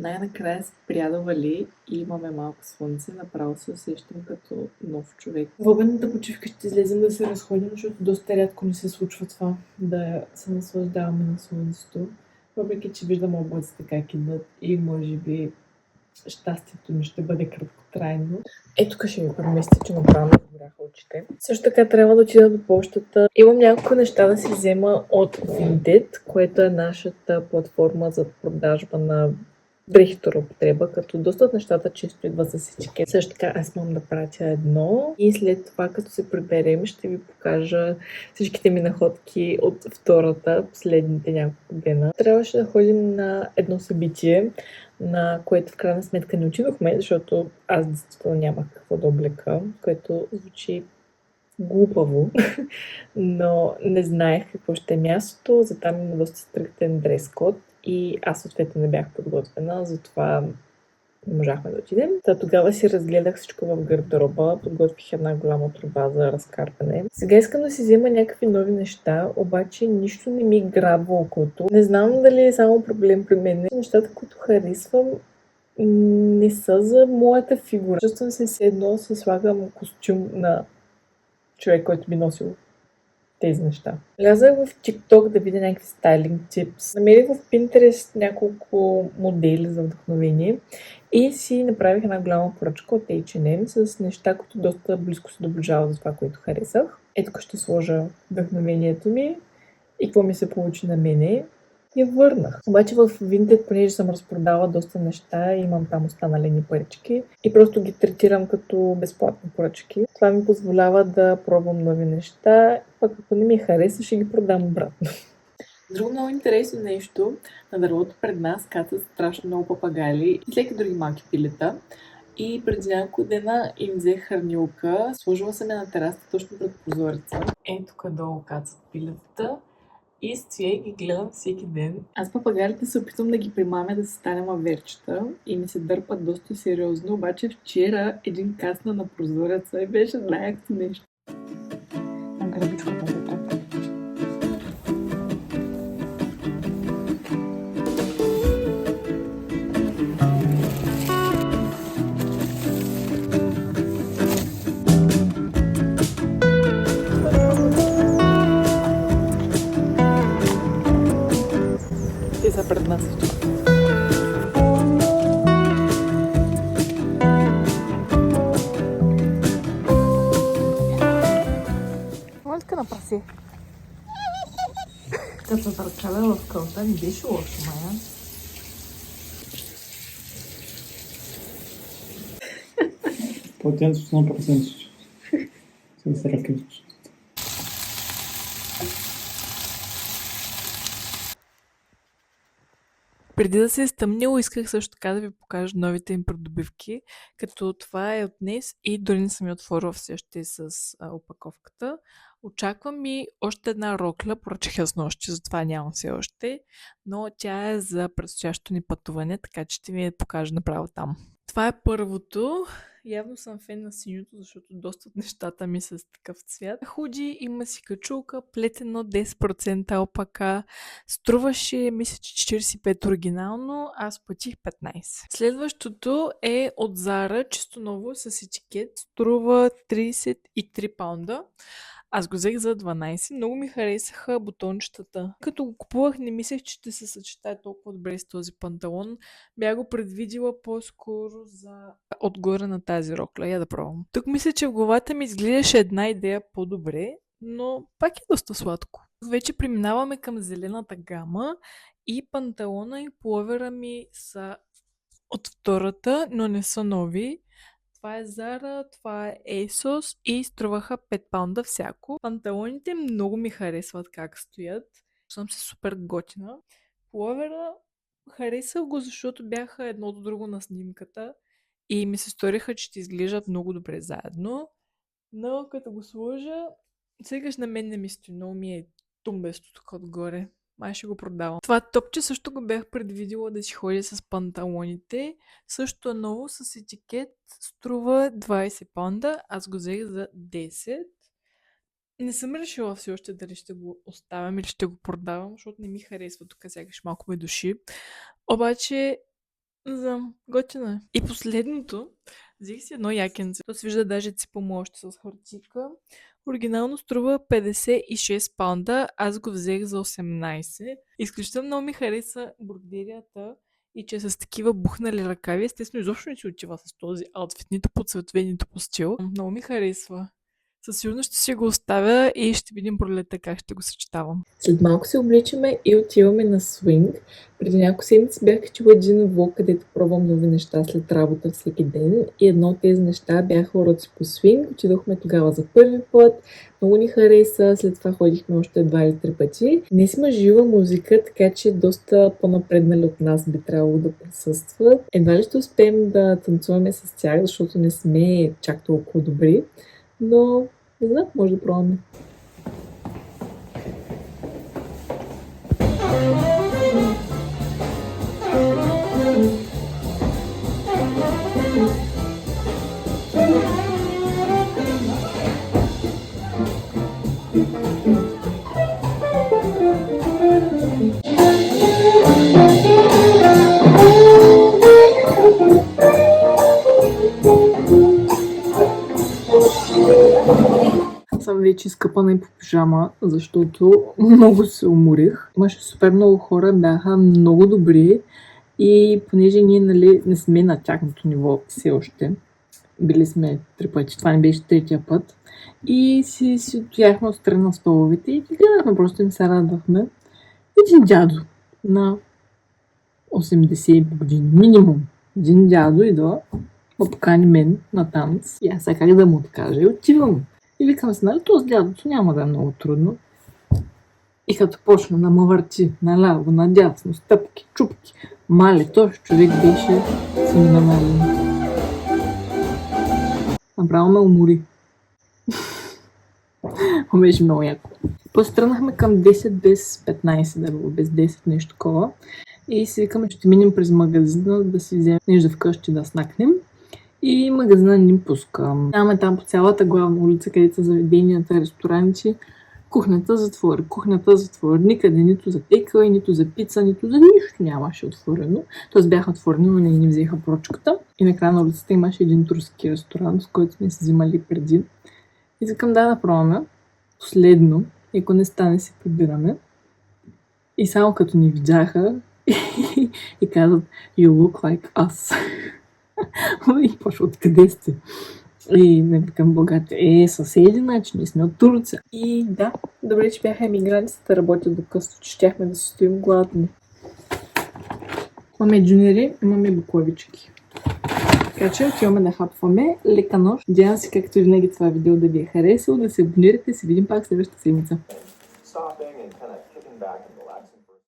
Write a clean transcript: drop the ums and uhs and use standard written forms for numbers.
Най-накрая спря да вали и имаме малко слънце. Направо се усещам като нов човек. В обедната почивка ще излезем да се разходим, защото доста рядко ни се случва това, да се наслаждаваме на слънцето. Въпреки че виждам облаците как идват и може би щастието ми ще бъде краткотрайно. Ето тук ще ви преместя, че направо ми заболяха очите. Също така трябва да отида до почтата. Имам няколко неща да си взема от Vinted, което е нашата платформа за продажба на дрехи втора употреба, като доста от нещата често идват с етикет. Също така аз имам да пратя едно и след това, като се приберем, ще ви покажа всичките ми находки от втората, последните няколко дена. Трябваше да ходим на едно събитие, на което в крайна сметка не отидохме, защото аз действително нямах какво да облека, което звучи глупаво, но не знаех какво ще е мястото, за там има доста стриктен дрес-код и аз съответно не бях подготвена, затова не можахме да отидем. Тогава си разгледах всичко в гардероба, подготвих една голяма труба за разкарване. Сега искам да си взема някакви нови неща, обаче нищо не ми грабва окото. Не знам дали е само проблем при мен. Нещата, които харесвам, не са за моята фигура. Чувствам се все едно се слагам костюм на човек, който би носил тези неща. Влязах в TikTok да видя някакви стайлинг типс. Намерих в Pinterest няколко модели за вдъхновение и си направих една голяма поръчка от H&M с неща, които доста близко се доближават за това, което харесах. Ето ще сложа вдъхновението ми и какво ми се получи на мене. Я върнах. Обаче в Vinted, понеже съм разпродала доста неща, имам там останалени парички и просто ги третирам като безплатни поръчки. Това ми позволява да пробвам нови неща, пък ако не ми хареса, ще ги продам обратно. Друго много интересно нещо, на дървото пред нас кацат страшно много папагали и всеки други малки пилета. И преди няколко дена им взех хранилка, сложила съм я на терасата точно пред прозореца. Ето тук долу кацат пилетата. И стоя и ги гледам всеки ден. Аз папагалите се опитвам да ги примамя да се станем аверчета и ми се дърпат доста сериозно, обаче вчера един касна на прозореца и беше най-якото нещо. На грабичката за тук. Те са пред нас. Малька на прасе. Като се търчава в кълта, не беше лошо, Майя. Полотенцето 100%. С ръкавички. Преди да се е стъмнило, исках също така да ви покажа новите им придобивки, като това е от днес и дори не съм я отворила все още с опаковката. Очаквам и още една рокля, поръчах я снощи, затова нямам все още, но тя е за предстоящото ни пътуване, така че ще ви я покажа направо там. Това е първото. Явно съм фен на синьото, защото доста от нещата ми са с такъв цвят. Худи, има си качулка, плетено 10% алпака. Струваше, мисля, че 45 оригинално, аз платих 15. Следващото е от Zara, чисто ново, с етикет. Струва 33 паунда. Аз го взех за 12. Много ми харесаха бутончетата. Като го купувах, не мислех, че ще се съчетае толкова добре с този панталон. Бях го предвидила по-скоро за отгоре на тази рокля. Я да пробвам. Тук мисля, че в главата ми изглеждаше една идея по-добре, но пак е доста сладко. Вече преминаваме към зелената гама и панталона и пуловера ми са от втората, но не са нови. Това е Zara, това е ASOS и струваха 5 паунда всяко. Панталоните много ми харесват как стоят. Съм се супер готина. Пуловера харесах го, защото бяха едно до друго на снимката и ми се сториха, че ще изглеждат много добре заедно. Но като го сложа, сегаш на мен не ми стои, много ми е тумбесто тук отгоре. Май ще го продавам. Това топче също го бях предвидила да си ходя с панталоните. Също е ново с етикет. Струва 20 паунда. Аз го взех за 10. Не съм решила все още дали ще го оставям или ще го продавам, защото не ми харесва тук, сякаш малко ме души. Обаче Знам, готино е. И последното, взех си едно якенце. То се вижда даже ципомо още с хартийка. Оригинално струва 56 паунда, аз го взех за 18. Изключително много ми хареса бродерията и че е с такива бухнали ръкави. Естествено, изобщо не си отива с този аутфит, нито по цветове, нито по стил. Много ми харесва. Със сигурност ще си го оставя и ще видим пролетта как ще го съчетавам. След малко се обличаме и отиваме на свинг. Преди няколко седмици бях качила един влог, където пробвам нови неща след работа всеки ден. И едно от тези неща бяха уроци по свинг. Отидохме тогава за първи път. Много ни хареса. След това ходихме още 2 или 3 пъти. Днес има жива музика, така че доста по-напреднали от нас би трябвало да присъстват. Едва ли ще успеем да танцуваме с тях, защото не сме чак толкова добри. Но не знам, може да пробваме. Съм вече изкъпана и по пижама, защото много се уморих. Имаше супер много хора, бяха много добри и понеже ние не сме на тяхното ниво все още, били сме 3 пъти, това не беше третия път, и си отяхме отстрани на столовете и гледахме, просто им се радвахме. Един дядо на 80 години, минимум, един дядо идва, ма покани мен на танц и аз сега как да му откажа и отивам. И викам се, нали, този дядото няма да е много трудно. И като почна да ме върти наляво, надясно, стъпки, чупки, мале, този човек беше феноменален. Направо ме умори. Беше много яко. Пострънахме към 10 без 15, да било без 10, нещо такова. И си викаме, ще минем през магазина да си вземем нещо вкъщи да снакнем. И магазина ни пуска. Нямаме там по цялата главна улица, където са заведенията, ресторанти. Кухнята затвори. Никъде нито за тейкъвей, нито за пица, нито за нищо нямаше отворено. Тоест бяха отворени, но не ни взеха поръчката. И накрая на улицата имаше един турски ресторант, с който сме се взимали преди. И викам да пробваме. Последно, и ако не стане, се прибираме. И само като ни видяха и казват You look like us. И почва, откъде сте? И не викам богате, съседи, значи ние сме от Турция. И да, добре, че бяха емигрантите да работят до късно, че щяхме да си стоим гладни. Имаме джунери, имаме буклавички. Така че отиваме да хапваме. Лека нощ. Надявам се, както и винаги това видео да ви е харесало, да се абонирате, се видим пак следващата седмица.